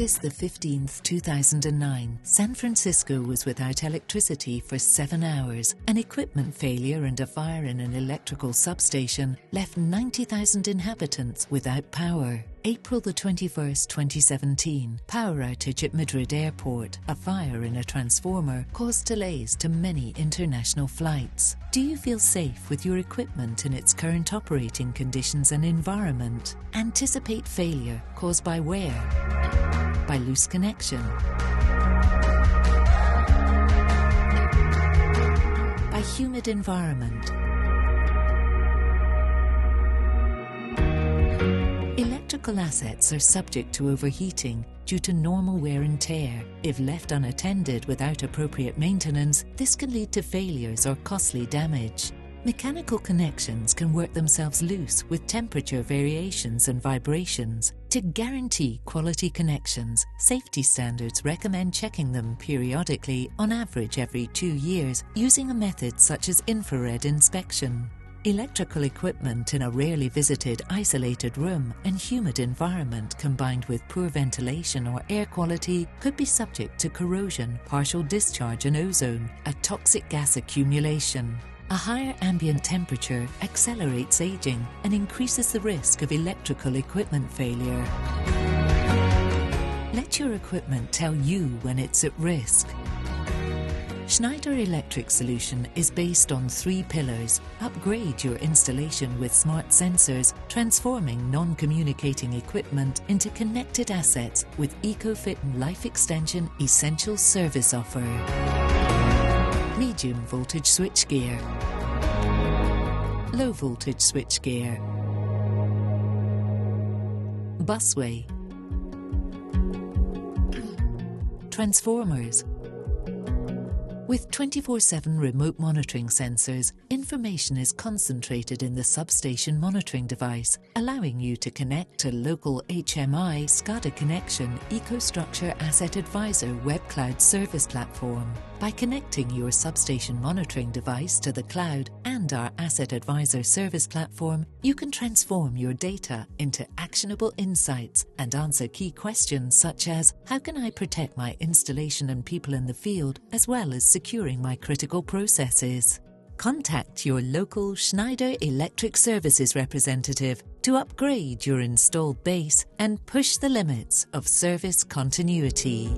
August the 15th, 2009, San Francisco was without electricity for 7 hours. An equipment failure and a fire in an electrical substation left 90,000 inhabitants without power. April the 21st, 2017, power outage at Madrid airport. A fire in a transformer caused delays to many international flights. Do you feel safe with your equipment in its current operating conditions and environment? Anticipate failure caused by wear, by loose connection, by humid environment. Electrical assets are subject to overheating due to normal wear and tear. If left unattended without appropriate maintenance, this can lead to failures or costly damage. Mechanical connections can work themselves loose with temperature variations and vibrations. To guarantee quality connections, safety standards recommend checking them periodically, on average every 2 years, using a method such as infrared inspection. Electrical equipment in a rarely visited, isolated room and humid environment combined with poor ventilation or air quality could be subject to corrosion, partial discharge and ozone, a toxic gas accumulation. A higher ambient temperature accelerates aging and increases the risk of electrical equipment failure. Let your equipment tell you when it's at risk. Schneider Electric solution is based on 3 pillars. Upgrade your installation with smart sensors, transforming non-communicating equipment into connected assets with EcoFit Life Extension Essential Service offer. Medium voltage switchgear, low voltage switchgear, busway, transformers. With 24/7 remote monitoring sensors, information is concentrated in the substation monitoring device, allowing you to connect to local HMI SCADA connection EcoStruxure Asset Advisor web cloud service platform. By connecting your substation monitoring device to the cloud and our Asset Advisor service platform, you can transform your data into actionable insights and answer key questions such as, how can I protect my installation and people in the field, as well as securing my critical processes? Contact your local Schneider Electric Services representative to upgrade your installed base and push the limits of service continuity.